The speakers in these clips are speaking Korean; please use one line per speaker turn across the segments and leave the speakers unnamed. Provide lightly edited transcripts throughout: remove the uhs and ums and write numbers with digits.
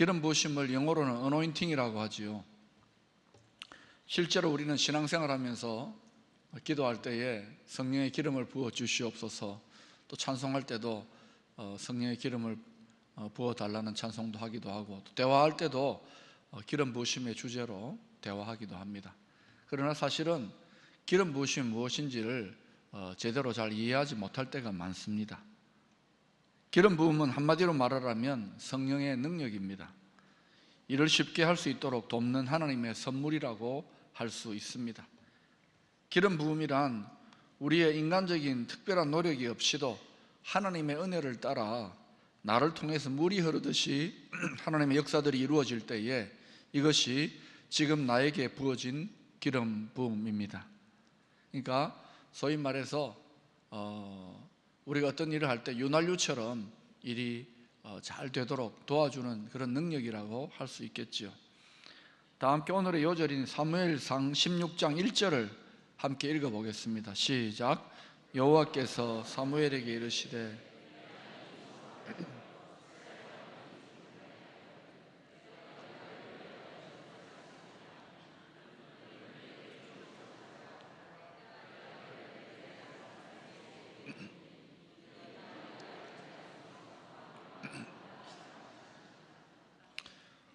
기름 부으심을 영어로는 어노인팅이라고 하지요. 실제로 우리는 신앙생활하면서 기도할 때에 성령의 기름을 부어 주시옵소서, 또 찬송할 때도 성령의 기름을 부어 달라는 찬송도 하기도 하고, 또 대화할 때도 기름 부으심의 주제로 대화하기도 합니다. 그러나 사실은 기름 부으심이 무엇인지를 제대로 잘 이해하지 못할 때가 많습니다. 기름 부음은 한마디로 말하라면 성령의 능력입니다. 이를 쉽게 할 수 있도록 돕는 하나님의 선물이라고 할 수 있습니다. 기름 부음이란 우리의 인간적인 특별한 노력이 없이도 하나님의 은혜를 따라 나를 통해서 물이 흐르듯이 하나님의 역사들이 이루어질 때에 이것이 지금 나에게 부어진 기름 부음입니다. 그러니까 소위 말해서 우리가 어떤 일을 할 때 윤활유처럼 일이 잘 되도록 도와주는 그런 능력이라고 할 수 있겠지요. 다 함께 오늘의 요절인 사무엘상 16장 1절을 함께 읽어보겠습니다. 시작. 여호와께서 사무엘에게 이르시되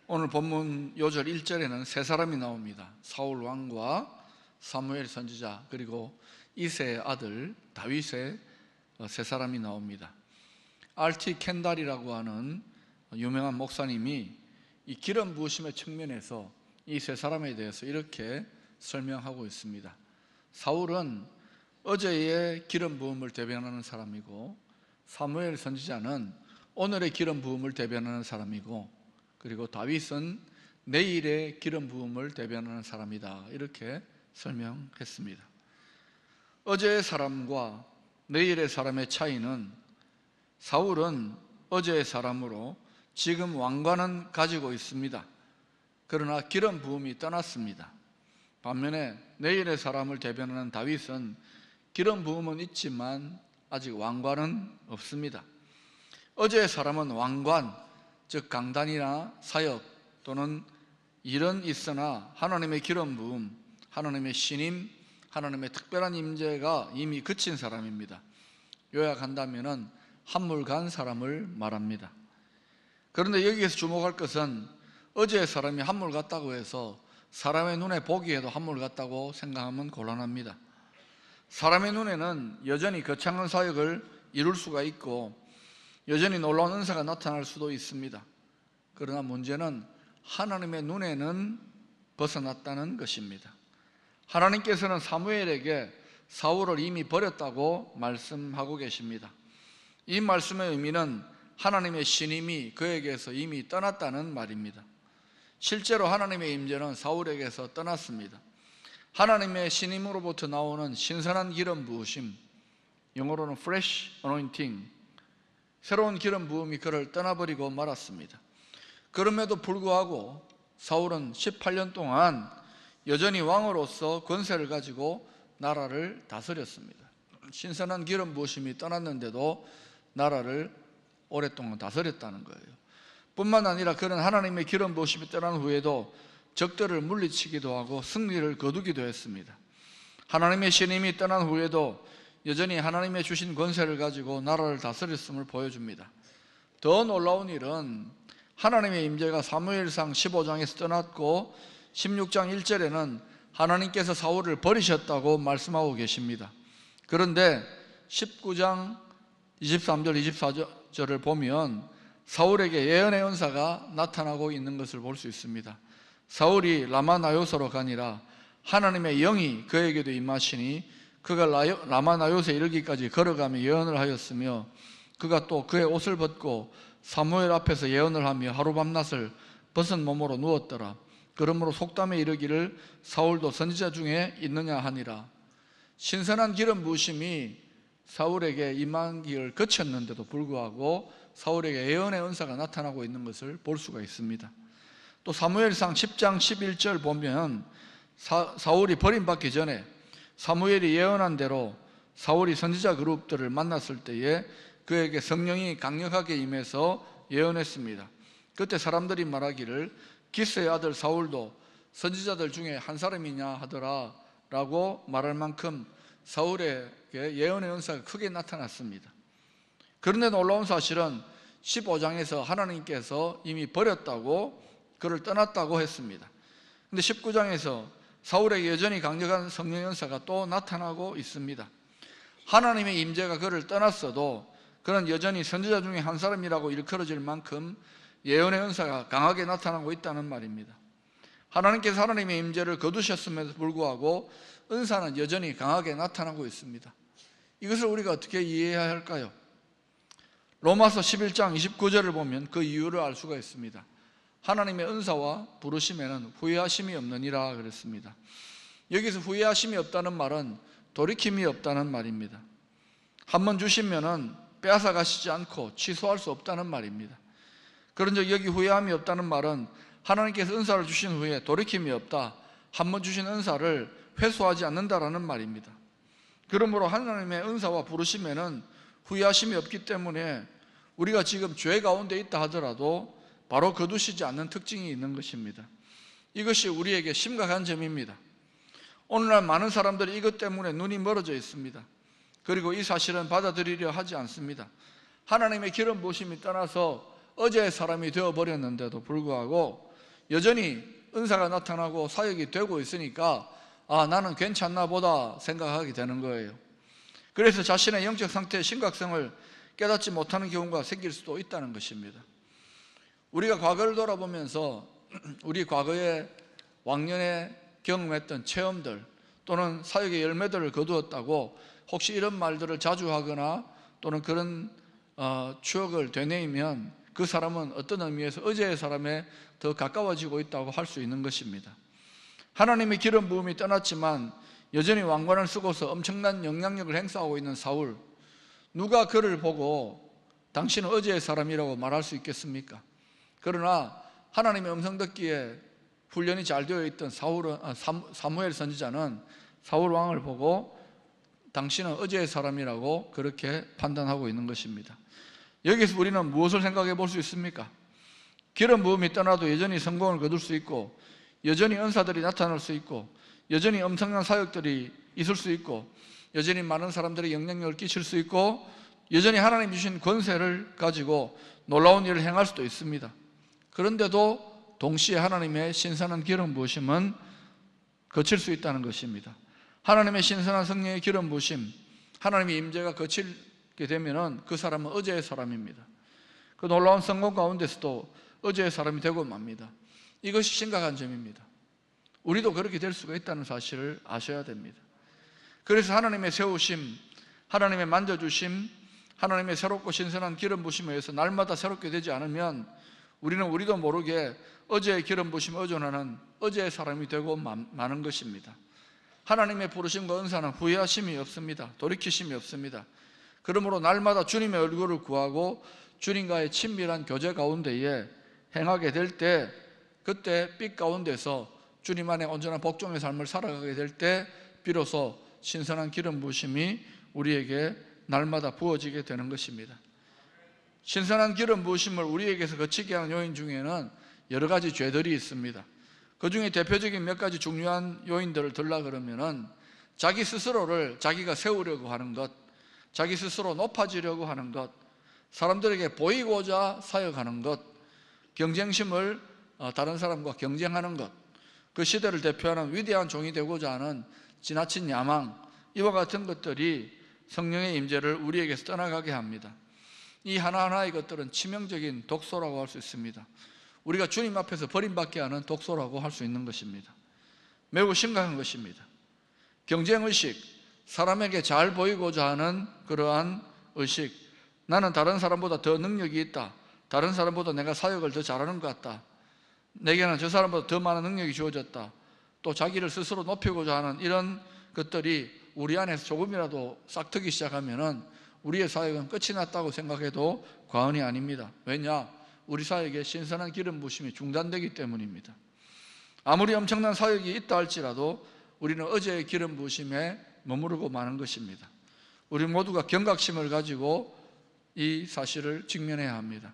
오늘 본문 요절 1절에는 세 사람이 나옵니다. 사울 왕과 사무엘 선지자, 그리고 이새의 아들 다윗의 세 사람이 나옵니다. R.T. 켄달이라고 하는 유명한 목사님이 이 기름 부으심의 측면에서 이 세 사람에 대해서 이렇게 설명하고 있습니다. 사울은 어제의 기름 부음을 대변하는 사람이고, 사무엘 선지자는 오늘의 기름 부음을 대변하는 사람이고, 그리고 다윗은 내일의 기름 부음을 대변하는 사람이다, 이렇게 설명했습니다. 어제의 사람과 내일의 사람의 차이는, 사울은 어제의 사람으로 지금 왕관은 가지고 있습니다. 그러나 기름 부음이 떠났습니다. 반면에 내일의 사람을 대변하는 다윗은 기름 부음은 있지만 아직 왕관은 없습니다. 어제의 사람은 왕관, 즉 강단이나 사역 또는 일은 있으나 하나님의 기름 부음, 하나님의 신임, 하나님의 특별한 임재가 이미 그친 사람입니다. 요약한다면 한물간 사람을 말합니다. 그런데 여기에서 주목할 것은 어제의 사람이 한물 같다고 해서 사람의 눈에 보기에도 한물 같다고 생각하면 곤란합니다. 사람의 눈에는 여전히 거창한 사역을 이룰 수가 있고 여전히 놀라운 은사가 나타날 수도 있습니다. 그러나 문제는 하나님의 눈에는 벗어났다는 것입니다. 하나님께서는 사무엘에게 사울을 이미 버렸다고 말씀하고 계십니다. 이 말씀의 의미는 하나님의 신임이 그에게서 이미 떠났다는 말입니다. 실제로 하나님의 임재는 사울에게서 떠났습니다. 하나님의 신임으로부터 나오는 신선한 기름 부으심, 영어로는 fresh anointing, 새로운 기름 부음이 그를 떠나버리고 말았습니다. 그럼에도 불구하고 사울은 18년 동안 여전히 왕으로서 권세를 가지고 나라를 다스렸습니다. 신선한 기름 부으심이 떠났는데도 나라를 오랫동안 다스렸다는 거예요. 뿐만 아니라 그는 하나님의 기름 부으심이 떠난 후에도 적들을 물리치기도 하고 승리를 거두기도 했습니다. 하나님의 신임이 떠난 후에도 여전히 하나님의 주신 권세를 가지고 나라를 다스렸음을 보여줍니다. 더 놀라운 일은 하나님의 임재가 사무엘상 15장에서 떠났고 16장 1절에는 하나님께서 사울을 버리셨다고 말씀하고 계십니다. 그런데 19장 23절 24절을 보면 사울에게 예언의 은사가 나타나고 있는 것을 볼 수 있습니다. 사울이 라마나요스로 가니라 하나님의 영이 그에게도 임하시니 그가 라마나요스에 이르기까지 걸어가며 예언을 하였으며 그가 또 그의 옷을 벗고 사무엘 앞에서 예언을 하며 하루 밤낮을 벗은 몸으로 누웠더라. 그러므로 속담에 이르기를 사울도 선지자 중에 있느냐 하니라. 신선한 기름 부으심이 사울에게 임하기를 거쳤는데도 불구하고 사울에게 예언의 은사가 나타나고 있는 것을 볼 수가 있습니다. 또 사무엘상 10장 11절 보면 사울이 버림받기 전에 사무엘이 예언한 대로 사울이 선지자 그룹들을 만났을 때에 그에게 성령이 강력하게 임해서 예언했습니다. 그때 사람들이 말하기를 기스의 아들 사울도 선지자들 중에 한 사람이냐 하더라 라고 말할 만큼 사울에게 예언의 은사가 크게 나타났습니다. 그런데 놀라운 사실은 15장에서 하나님께서 이미 버렸다고 그를 떠났다고 했습니다. 그런데 19장에서 사울에게 여전히 강력한 성령의 은사가 또 나타나고 있습니다. 하나님의 임재가 그를 떠났어도 그는 여전히 선지자 중에 한 사람이라고 일컬어질 만큼 예언의 은사가 강하게 나타나고 있다는 말입니다. 하나님께서 하나님의 임재를 거두셨음에도 불구하고 은사는 여전히 강하게 나타나고 있습니다. 이것을 우리가 어떻게 이해해야 할까요? 로마서 11장 29절을 보면 그 이유를 알 수가 있습니다. 하나님의 은사와 부르심에는 후회하심이 없느니라 그랬습니다. 여기서 후회하심이 없다는 말은 돌이킴이 없다는 말입니다. 한번 주시면은 빼앗아 가시지 않고 취소할 수 없다는 말입니다. 그런즉 여기 후회함이 없다는 말은 하나님께서 은사를 주신 후에 돌이킴이 없다, 한번 주신 은사를 회수하지 않는다라는 말입니다. 그러므로 하나님의 은사와 부르심에는 후회하심이 없기 때문에 우리가 지금 죄 가운데 있다 하더라도 바로 거두시지 않는 특징이 있는 것입니다. 이것이 우리에게 심각한 점입니다. 오늘날 많은 사람들이 이것 때문에 눈이 멀어져 있습니다. 그리고 이 사실은 받아들이려 하지 않습니다. 하나님의 기름 부으심이 떠나서 어제의 사람이 되어버렸는데도 불구하고 여전히 은사가 나타나고 사역이 되고 있으니까 나는 괜찮나 보다 생각하게 되는 거예요. 그래서 자신의 영적 상태의 심각성을 깨닫지 못하는 경우가 생길 수도 있다는 것입니다. 우리가 과거를 돌아보면서 우리 과거에 왕년에 경험했던 체험들 또는 사역의 열매들을 거두었다고 혹시 이런 말들을 자주 하거나 또는 그런 추억을 되뇌이면 그 사람은 어떤 의미에서 어제의 사람에 더 가까워지고 있다고 할 수 있는 것입니다. 하나님의 기름 부음이 떠났지만 여전히 왕관을 쓰고서 엄청난 영향력을 행사하고 있는 사울, 누가 그를 보고 당신은 어제의 사람이라고 말할 수 있겠습니까? 그러나 하나님의 음성 듣기에 훈련이 잘 되어 있던 사무엘 선지자는 사울 왕을 보고 당신은 어제의 사람이라고 그렇게 판단하고 있는 것입니다. 여기서 우리는 무엇을 생각해 볼 수 있습니까? 기름 부음이 떠나도 여전히 성공을 거둘 수 있고, 여전히 은사들이 나타날 수 있고, 여전히 엄청난 사역들이 있을 수 있고, 여전히 많은 사람들의 영향력을 끼칠 수 있고, 여전히 하나님 주신 권세를 가지고 놀라운 일을 행할 수도 있습니다. 그런데도 동시에 하나님의 신선한 기름 부으심은 거칠 수 있다는 것입니다. 하나님의 신선한 성령의 기름 부으심, 하나님의 임재가 거칠게 되면은 그 사람은 어제의 사람입니다. 그 놀라운 성공 가운데서도 어제의 사람이 되고 맙니다. 이것이 심각한 점입니다. 우리도 그렇게 될 수가 있다는 사실을 아셔야 됩니다. 그래서 하나님의 세우심, 하나님의 만져주심, 하나님의 새롭고 신선한 기름 부심에 의해서 날마다 새롭게 되지 않으면 우리는 우리도 모르게 어제의 기름 부심에 의존하는 어제의 사람이 되고 마는 것입니다. 하나님의 부르심과 은사는 후회하심이 없습니다. 돌이키심이 없습니다. 그러므로 날마다 주님의 얼굴을 구하고 주님과의 친밀한 교제 가운데에 행하게 될 때, 그때 빛 가운데서 주님 안에 온전한 복종의 삶을 살아가게 될 때 비로소 신선한 기름 부으심이 우리에게 날마다 부어지게 되는 것입니다. 신선한 기름 부으심을 우리에게서 거치게 하는 요인 중에는 여러 가지 죄들이 있습니다. 그 중에 대표적인 몇 가지 중요한 요인들을 들라 그러면은 자기 스스로를 자기가 세우려고 하는 것, 자기 스스로 높아지려고 하는 것, 사람들에게 보이고자 사역하는 것, 경쟁심을 다른 사람과 경쟁하는 것, 그 시대를 대표하는 위대한 종이 되고자 하는 지나친 야망, 이와 같은 것들이 성령의 임재를 우리에게서 떠나가게 합니다. 이 하나하나의 것들은 치명적인 독소라고 할 수 있습니다. 우리가 주님 앞에서 버림받게 하는 독소라고 할 수 있는 것입니다. 매우 심각한 것입니다. 경쟁의식, 사람에게 잘 보이고자 하는 그러한 의식, 나는 다른 사람보다 더 능력이 있다, 다른 사람보다 내가 사역을 더 잘하는 것 같다, 내게는 저 사람보다 더 많은 능력이 주어졌다, 또 자기를 스스로 높이고자 하는 이런 것들이 우리 안에서 조금이라도 싹트기 시작하면은 우리의 사역은 끝이 났다고 생각해도 과언이 아닙니다. 왜냐? 우리 사역에 신선한 기름 부심이 중단되기 때문입니다. 아무리 엄청난 사역이 있다 할지라도 우리는 어제의 기름 부심에 머무르고 마는 것입니다. 우리 모두가 경각심을 가지고 이 사실을 직면해야 합니다.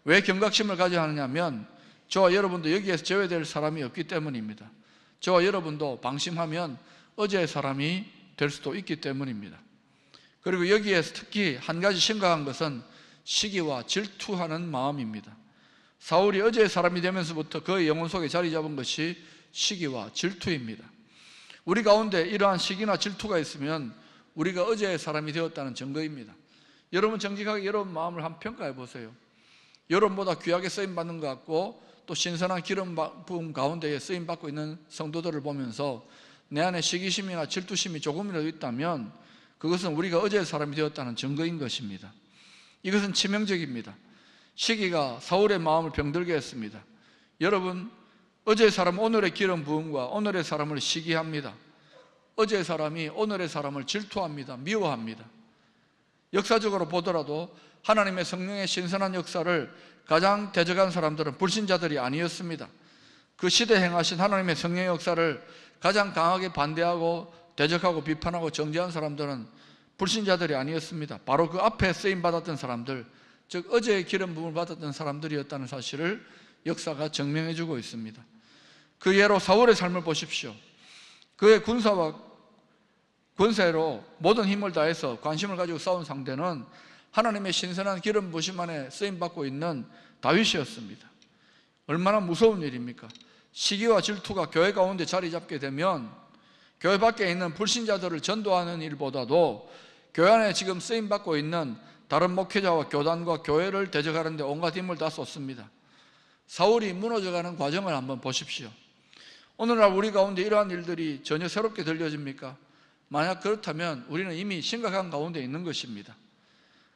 왜 경각심을 가져야 하느냐면 저와 여러분도 여기에서 제외될 사람이 없기 때문입니다. 저와 여러분도 방심하면 어제의 사람이 될 수도 있기 때문입니다. 그리고 여기에서 특히 한 가지 심각한 것은 시기와 질투하는 마음입니다. 사울이 어제의 사람이 되면서부터 그의 영혼 속에 자리 잡은 것이 시기와 질투입니다. 우리 가운데 이러한 시기나 질투가 있으면 우리가 어제의 사람이 되었다는 증거입니다. 여러분 정직하게 여러분 마음을 한번 평가해 보세요. 여러분보다 귀하게 쓰임받는 것 같고 또 신선한 기름 부음 가운데에 쓰임받고 있는 성도들을 보면서 내 안에 시기심이나 질투심이 조금이라도 있다면 그것은 우리가 어제의 사람이 되었다는 증거인 것입니다. 이것은 치명적입니다. 시기가 사울의 마음을 병들게 했습니다. 여러분, 어제의 사람은 오늘의 기름 부음과 오늘의 사람을 시기합니다. 어제의 사람이 오늘의 사람을 질투합니다. 미워합니다. 역사적으로 보더라도 하나님의 성령의 신선한 역사를 가장 대적한 사람들은 불신자들이 아니었습니다. 그 시대에 행하신 하나님의 성령의 역사를 가장 강하게 반대하고 대적하고 비판하고 정죄한 사람들은 불신자들이 아니었습니다. 바로 그 앞에 쓰임받았던 사람들, 즉 어제의 기름 부음을 받았던 사람들이었다는 사실을 역사가 증명해 주고 있습니다. 그 예로 사울의 삶을 보십시오. 그의 군사와 권세로 모든 힘을 다해서 관심을 가지고 싸운 상대는 하나님의 신선한 기름 부으심 안에 쓰임받고 있는 다윗이었습니다. 얼마나 무서운 일입니까? 시기와 질투가 교회 가운데 자리 잡게 되면 교회 밖에 있는 불신자들을 전도하는 일보다도 교회 안에 지금 쓰임받고 있는 다른 목회자와 교단과 교회를 대적하는 데 온갖 힘을 다 쏟습니다. 사울이 무너져가는 과정을 한번 보십시오. 오늘날 우리 가운데 이러한 일들이 전혀 새롭게 들려집니까? 만약 그렇다면 우리는 이미 심각한 가운데 있는 것입니다.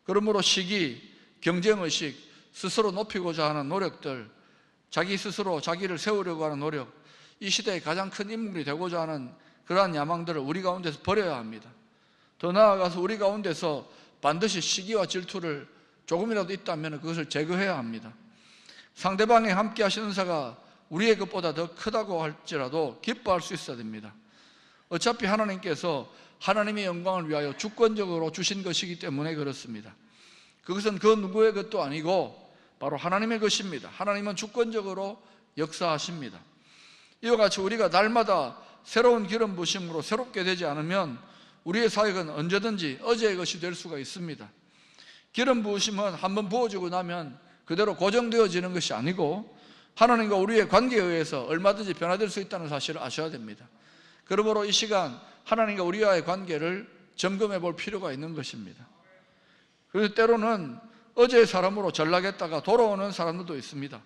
그러므로 시기, 경쟁의식, 스스로 높이고자 하는 노력들, 자기 스스로 자기를 세우려고 하는 노력, 이 시대의 가장 큰 인물이 되고자 하는 그러한 야망들을 우리 가운데서 버려야 합니다. 더 나아가서 우리 가운데서 반드시 시기와 질투를 조금이라도 있다면 그것을 제거해야 합니다. 상대방이 함께 하신 은사가 우리의 것보다 더 크다고 할지라도 기뻐할 수 있어야 됩니다. 어차피 하나님께서 하나님의 영광을 위하여 주권적으로 주신 것이기 때문에 그렇습니다. 그것은 그 누구의 것도 아니고 바로 하나님의 것입니다. 하나님은 주권적으로 역사하십니다. 이와 같이 우리가 날마다 새로운 기름 부으심으로 새롭게 되지 않으면 우리의 사역은 언제든지 어제의 것이 될 수가 있습니다. 기름 부으심은 한번 부어지고 나면 그대로 고정되어지는 것이 아니고 하나님과 우리의 관계에 의해서 얼마든지 변화될 수 있다는 사실을 아셔야 됩니다. 그러므로 이 시간 하나님과 우리와의 관계를 점검해 볼 필요가 있는 것입니다. 그래서 때로는 어제의 사람으로 전락했다가 돌아오는 사람들도 있습니다.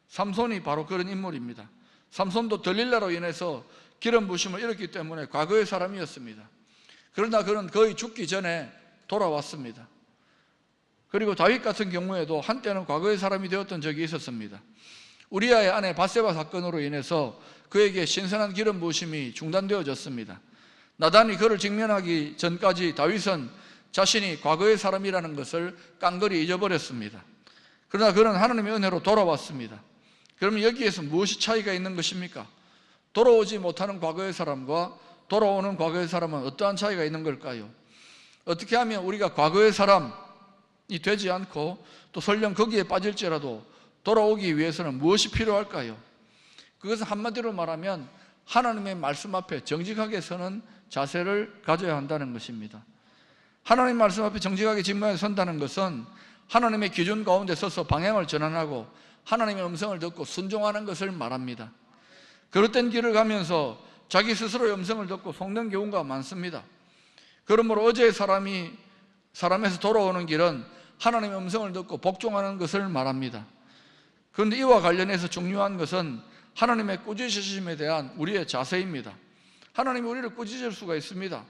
삼손이 바로 그런 인물입니다. 삼손도 들릴라로 인해서 기름 부으심을 잃었기 때문에 과거의 사람이었습니다. 그러나 그는 거의 죽기 전에 돌아왔습니다. 그리고 다윗 같은 경우에도 한때는 과거의 사람이 되었던 적이 있었습니다. 우리아의 아내 밧세바 사건으로 인해서 그에게 신선한 기름 부으심이 중단되어졌습니다. 나단이 그를 직면하기 전까지 다윗은 자신이 과거의 사람이라는 것을 깡그리 잊어버렸습니다. 그러나 그는 하나님의 은혜로 돌아왔습니다. 그러면 여기에서 무엇이 차이가 있는 것입니까? 돌아오지 못하는 과거의 사람과 돌아오는 과거의 사람은 어떠한 차이가 있는 걸까요? 어떻게 하면 우리가 과거의 사람이 되지 않고 또 설령 거기에 빠질지라도 돌아오기 위해서는 무엇이 필요할까요? 그것은 한마디로 말하면 하나님의 말씀 앞에 정직하게 서는 자세를 가져야 한다는 것입니다. 하나님 말씀 앞에 정직하게 직면해 선다는 것은 하나님의 기준 가운데 서서 방향을 전환하고 하나님의 음성을 듣고 순종하는 것을 말합니다. 그릇된 길을 가면서 자기 스스로의 음성을 듣고 속는 경우가 많습니다. 그러므로 어제의 사람에서 돌아오는 길은 하나님의 음성을 듣고 복종하는 것을 말합니다. 그런데 이와 관련해서 중요한 것은 하나님의 꾸짖으심에 대한 우리의 자세입니다. 하나님이 우리를 꾸짖을 수가 있습니다.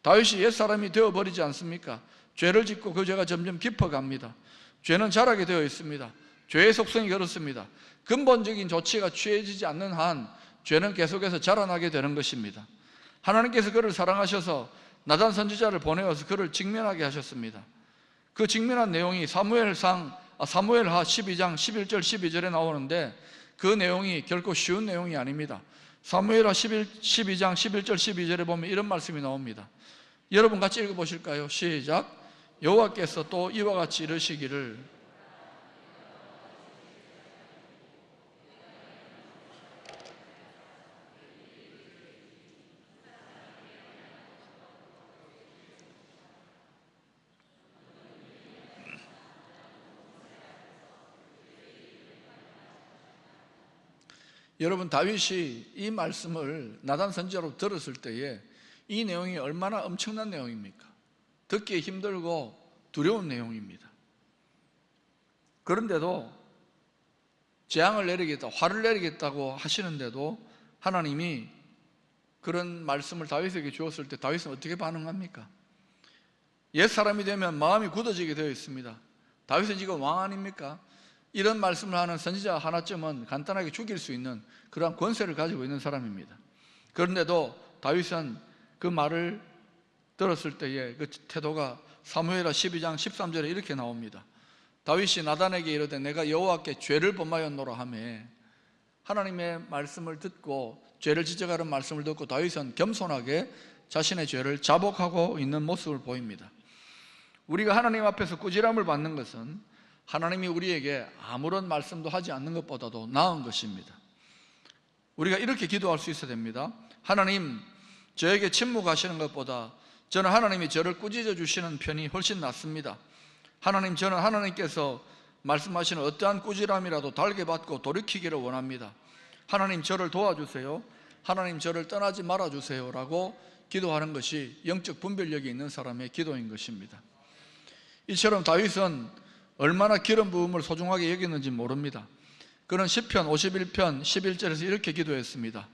다윗이 옛사람이 되어버리지 않습니까? 죄를 짓고 그 죄가 점점 깊어갑니다. 죄는 자라게 되어 있습니다. 죄의 속성이 그렇습니다. 근본적인 조치가 취해지지 않는 한 죄는 계속해서 자라나게 되는 것입니다. 하나님께서 그를 사랑하셔서 나단 선지자를 보내어서 그를 직면하게 하셨습니다. 그 직면한 내용이 사무엘하 12장 11절 12절에 나오는데 그 내용이 결코 쉬운 내용이 아닙니다. 사무엘하 12장 11절 12절에 보면 이런 말씀이 나옵니다. 여러분 같이 읽어보실까요? 시작. 여호와께서 또 이와 같이 이르시기를 여러분, 다윗이 이 말씀을 나단 선지자로 들었을 때에 이 내용이 얼마나 엄청난 내용입니까? 듣기 힘들고 두려운 내용입니다. 그런데도 재앙을 내리겠다, 화를 내리겠다고 하시는데도 하나님이 그런 말씀을 다윗에게 주었을 때 다윗은 어떻게 반응합니까? 옛사람이 되면 마음이 굳어지게 되어 있습니다. 다윗은 지금 왕 아닙니까? 이런 말씀을 하는 선지자 하나쯤은 간단하게 죽일 수 있는 그러한 권세를 가지고 있는 사람입니다. 그런데도 다윗은 그 말을 들었을 때의 그 태도가 사무엘하 12장 13절에 이렇게 나옵니다. 다윗이 나단에게 이르되 내가 여호와께 죄를 범하였노라 하며, 하나님의 말씀을 듣고 죄를 지적하는 말씀을 듣고 다윗은 겸손하게 자신의 죄를 자복하고 있는 모습을 보입니다. 우리가 하나님 앞에서 꾸지람을 받는 것은 하나님이 우리에게 아무런 말씀도 하지 않는 것보다도 나은 것입니다. 우리가 이렇게 기도할 수 있어야 됩니다. 하나님, 저에게 침묵하시는 것보다 저는 하나님이 저를 꾸짖어 주시는 편이 훨씬 낫습니다. 하나님, 저는 하나님께서 말씀하시는 어떠한 꾸지람이라도 달게 받고 돌이키기를 원합니다. 하나님, 저를 도와주세요. 하나님, 저를 떠나지 말아주세요 라고 기도하는 것이 영적 분별력이 있는 사람의 기도인 것입니다. 이처럼 다윗은 얼마나 기름 부음을 소중하게 여기는지 모릅니다. 그는 시편 51편 11절에서 이렇게 기도했습니다.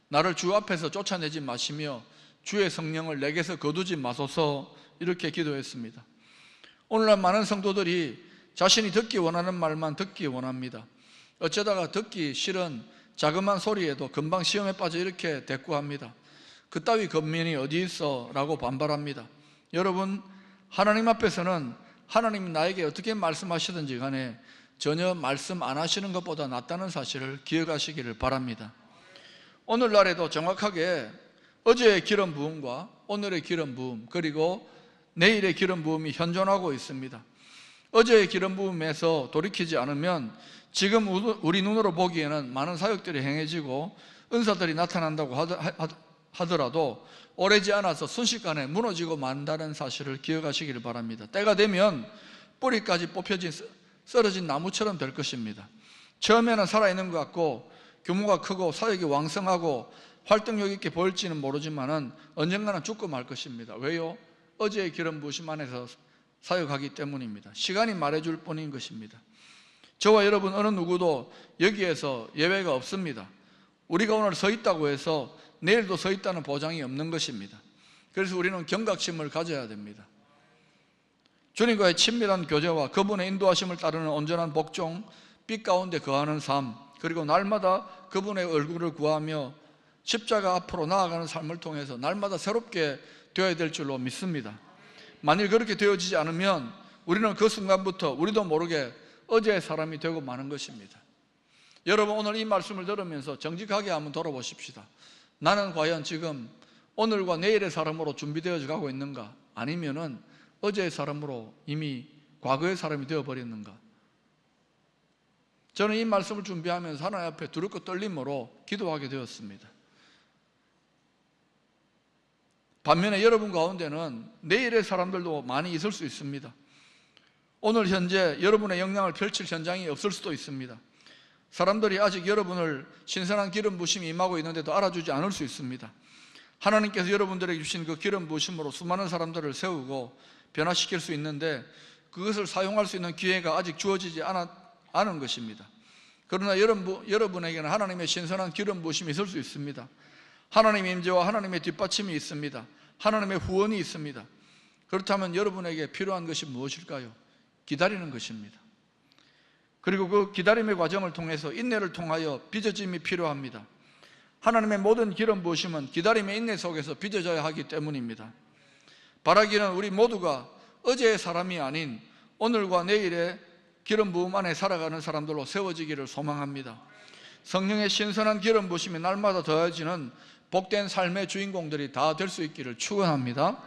나를 주 앞에서 쫓아내지 마시며 주의 성령을 내게서 거두지 마소서, 이렇게 기도했습니다. 오늘날 많은 성도들이 자신이 듣기 원하는 말만 듣기 원합니다. 어쩌다가 듣기 싫은 자그마한 소리에도 금방 시험에 빠져 이렇게 대꾸합니다. 그따위 겉면이 어디 있어? 라고 반발합니다. 여러분, 하나님 앞에서는 하나님이 나에게 어떻게 말씀하시든지 간에 전혀 말씀 안 하시는 것보다 낫다는 사실을 기억하시기를 바랍니다. 오늘날에도 정확하게 어제의 기름 부음과 오늘의 기름 부음, 그리고 내일의 기름 부음이 현존하고 있습니다. 어제의 기름 부음에서 돌이키지 않으면 지금 우리 눈으로 보기에는 많은 사역들이 행해지고 은사들이 나타난다고 하더라도 오래지 않아서 순식간에 무너지고 만다는 사실을 기억하시기를 바랍니다. 때가 되면 뿌리까지 뽑혀진 쓰러진 나무처럼 될 것입니다. 처음에는 살아있는 것 같고 규모가 크고 사역이 왕성하고 활동력 있게 보일지는 모르지만은 언젠가는 죽고 말 것입니다. 왜요? 어제의 기름 부으심 안에서 사역하기 때문입니다. 시간이 말해줄 뿐인 것입니다. 저와 여러분 어느 누구도 여기에서 예외가 없습니다. 우리가 오늘 서 있다고 해서 내일도 서 있다는 보장이 없는 것입니다. 그래서 우리는 경각심을 가져야 됩니다. 주님과의 친밀한 교제와 그분의 인도하심을 따르는 온전한 복종, 빛 가운데 거하는 삶, 그리고 날마다 그분의 얼굴을 구하며 십자가 앞으로 나아가는 삶을 통해서 날마다 새롭게 되어야 될 줄로 믿습니다. 만일 그렇게 되어지지 않으면 우리는 그 순간부터 우리도 모르게 어제의 사람이 되고 마는 것입니다. 여러분, 오늘 이 말씀을 들으면서 정직하게 한번 돌아보십시다. 나는 과연 지금 오늘과 내일의 사람으로 준비되어 가고 있는가? 아니면은 어제의 사람으로 이미 과거의 사람이 되어버렸는가? 저는 이 말씀을 준비하면서 하나님 앞에 두렵고 떨림으로 기도하게 되었습니다. 반면에 여러분 가운데는 내일의 사람들도 많이 있을 수 있습니다. 오늘 현재 여러분의 영향을 펼칠 현장이 없을 수도 있습니다. 사람들이 아직 여러분을 신선한 기름 부심이 임하고 있는데도 알아주지 않을 수 있습니다. 하나님께서 여러분들에게 주신 그 기름 부심으로 수많은 사람들을 세우고 변화시킬 수 있는데 그것을 사용할 수 있는 기회가 아직 주어지지 않은 것입니다. 그러나 여러분에게는 하나님의 신선한 기름 부심이 있을 수 있습니다. 하나님의 임재와 하나님의 뒷받침이 있습니다. 하나님의 후원이 있습니다. 그렇다면 여러분에게 필요한 것이 무엇일까요? 기다리는 것입니다. 그리고 그 기다림의 과정을 통해서 인내를 통하여 빚어짐이 필요합니다. 하나님의 모든 기름 부으심은 기다림의 인내 속에서 빚어져야 하기 때문입니다. 바라기는 우리 모두가 어제의 사람이 아닌 오늘과 내일의 기름 부음 안에 살아가는 사람들로 세워지기를 소망합니다. 성령의 신선한 기름 부으심이 날마다 더해지는 복된 삶의 주인공들이 다 될 수 있기를 축원합니다.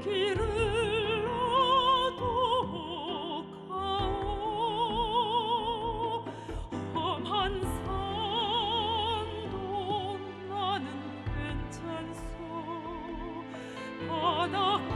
길을 얻어 가오. 험한 산도 나는 괜찮소. 바닷가